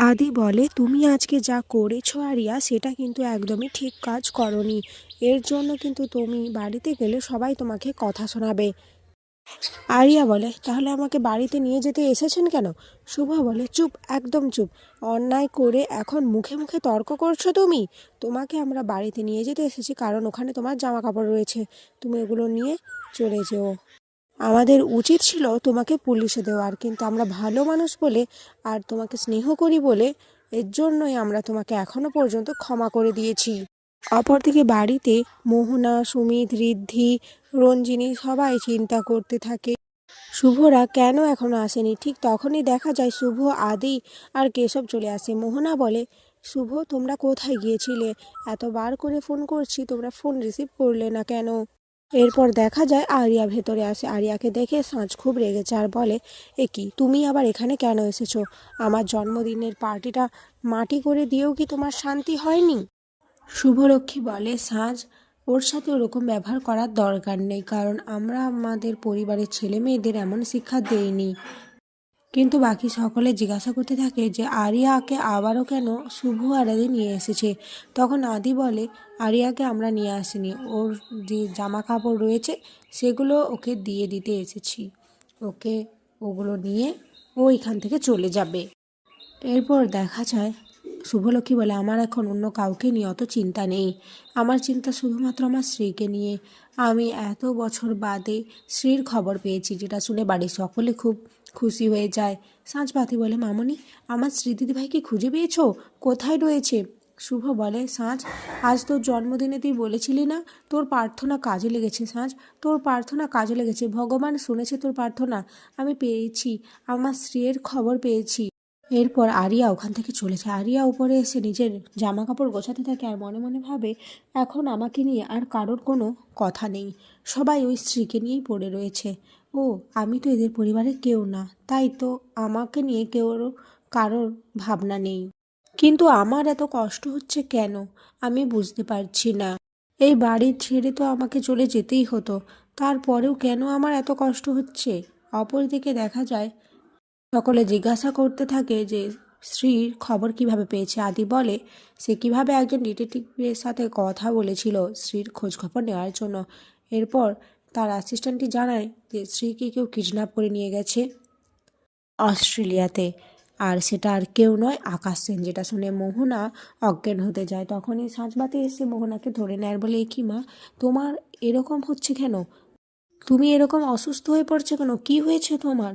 আদি বলে, তুমি আজকে যা করেছো আরিয়া, সেটা কিন্তু একদমই ঠিক কাজ করনি। এর জন্য কিন্তু তুমি বাড়িতে গেলে সবাই তোমাকে কথা শোনাবে। আরিয়া বলে, তাহলে আমাকে বাড়িতে নিয়ে যেতে এসেছেন কেন? শুভ বলে, চুপ, একদম চুপ। অন্যায় করে এখন মুখে মুখে তর্ক করছো তুমি। তোমাকে আমরা বাড়িতে নিয়ে যেতে এসেছি কারণ ওখানে তোমার জামা কাপড় রয়েছে, তুমি এগুলো নিয়ে চলে যেও। আমাদের উচিত ছিল তোমাকে পুলিশে দেওয়ার, কিন্তু আমরা ভালো মানুষ বলে আর তোমাকে স্নেহ করি বলে এর জন্যই আমরা তোমাকে এখনো পর্যন্ত ক্ষমা করে দিয়েছি। অপরদিকে বাড়িতে মোহনা, সুমিত, ঋদ্ধি, রঞ্জিনী সবাই চিন্তা করতে থাকে শুভরা কেন এখনো আসেনি। ঠিক তখনই দেখা যায় শুভ, আদি আর কেশব চলে আসে। মোহনা বলে, শুভ, তোমরা কোথায় গিয়েছিলে? এতবার করে ফোন করছি, তোমরা ফোন রিসিভ করলে না কেন? এরপর দেখা যায় আরিয়া ভেতরে আসে। আরিয়াকে দেখে সাঁঝ খুব রেগেছে আর বলে, এ কি, তুমি আবার এখানে কেন এসেছো? আমার জন্মদিনের পার্টিটা মাটি করে দিয়েও কি তোমার শান্তি হয়নি? শুভলক্ষ্মী বলে, সাঁঝ, ওর সাথে ওরকম ব্যবহার করার দরকার নেই, কারণ আমরা আমাদের পরিবারের ছেলে মেয়েদের এমন শিক্ষা দেইনি। কিন্তু বাকি সকলে জিজ্ঞাসা করতে থাকে যে আরিয়াকে আবারও কেন শুভ আর আদি নিয়ে এসেছে। তখন আদি বলে, আরিয়াকে আমরা নিয়ে আসিনি, ওর যে জামা কাপড় রয়েছে সেগুলো ওকে দিয়ে দিতে এসেছি। ওকে ওগুলো নিয়ে ও এখান থেকে চলে যাবে। এরপর দেখা যায় শুভলক্ষ্মী বলে, আমার এখন অন্য কাউকে নিয়ে অত চিন্তা নেই। আমার চিন্তা শুধুমাত্র আমার স্ত্রীকে নিয়ে। আমি এত বছর বাদে স্ত্রীর খবর পেয়েছি, যেটা শুনে বাড়ির সকলে খুব খুশি হয়ে যায়। সাঁঝবাতি বলে, মামনি, আমার স্ত্রী দিদিভাইকে খুঁজে পেয়েছো? কোথায় রয়েছে? শুভ বলে, সাঁঝ, আজ তোর জন্মদিনে তুই বলেছিলি না তোর প্রার্থনা কাজে লেগেছে? সাঁঝ, তোর প্রার্থনা কাজে লেগেছে, ভগবান শুনেছে তোর প্রার্থনা। আমি পেয়েছি, আমার স্ত্রীর খবর পেয়েছি। এরপর আরিয়া ওখান থেকে চলে যায়। আরিয়া উপরে এসে নিজের জামা কাপড় গোছাতে থাকে আর মনে মনে ভাবে, এখন আমাকে নিয়ে আর কারোর কোনো কথা নেই, সবাই ওই স্ত্রীকে নিয়েই পড়ে রয়েছে। ও, আমি তো এদের পরিবারের কেউ না, তাই তো আমাকে নিয়ে কারোর ভাবনা নেই। কিন্তু আমার এত কষ্ট হচ্ছে কেন আমি বুঝতে পারছি না। এই বাড়ি ছেড়ে তো আমাকে চলে যেতেই হতো, তারপরেও কেন আমার এত কষ্ট হচ্ছে? অপরদিকে দেখা যায় সকলে জিজ্ঞাসা করতে থাকে যে স্ত্রীর খবর কিভাবে পেয়েছে। আদি বলে, সে কিভাবে একজন ডিটেকটিভের সাথে কথা বলেছিল স্ত্রীর খোঁজ খবর নেওয়ার জন্য। এরপর তার অ্যাসিস্ট্যান্টটি জানায় যে স্ত্রীকে কেউ কিডন্যাপ করে নিয়ে গেছে অস্ট্রেলিয়াতে, আর সেটা আর কেউ নয়, আকাশ সেন। যেটা শুনে মোহনা অজ্ঞান হতে যায়। তখনই সাঁঝবাতি এসে মোহনাকে ধরে নেয় আর বলে, এ কি মা, তোমার এরকম হচ্ছে কেন? তুমি এরকম অসুস্থ হয়ে পড়ছো কেন? কি হয়েছে তোমার?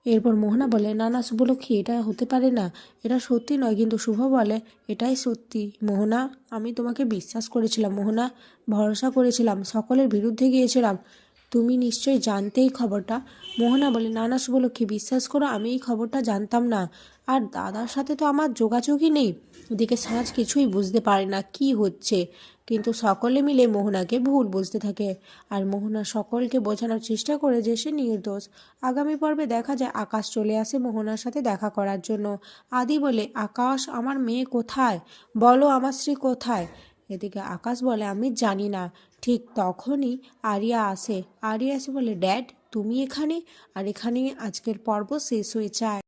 এরপর মোহনা বলে, না না শুভলক্ষ্মী, এটা হতে পারে না, এটা সত্যি নয়। কিন্তু শুভ বলে, এটাই সত্যি মোহনা, আমি তোমাকে বিশ্বাস করেছিলাম মোহনা, ভরসা করেছিলাম, সকলের বিরুদ্ধে গিয়েছিলাম, তুমি নিশ্চয়ই জানতে এই খবরটা। মোহনা বলে, না না শুভলক্ষ্মী, বিশ্বাস করো, আমি এই খবরটা জানতাম না, আর দাদার সাথে তো আমার যোগাযোগই নেই। ওদিকে সাঁঝ কিছুই বুঝতে পারে না কি হচ্ছে, কিন্তু সকলে মিলে মোহনাকে ভুল বুঝতে থাকে আর মোহনা সকলকে বোঝানোর চেষ্টা করে যে সে নির্দোষ। আগামী পর্বে দেখা যায় আকাশ চলে আসে মোহনার সাথে দেখা করার জন্য। আদি বলে, আকাশ, আমার মেয়ে কোথায়? বলো, আমার স্ত্রী কোথায়? এদিকে আকাশ বলে, আমি জানি না। ঠিক তখনই আরিয়া আসে। আরিয়া এসে বলে, ড্যাড, তুমি এখানে? আর এখানে আজকের পর্ব শেষ হয়ে যায়।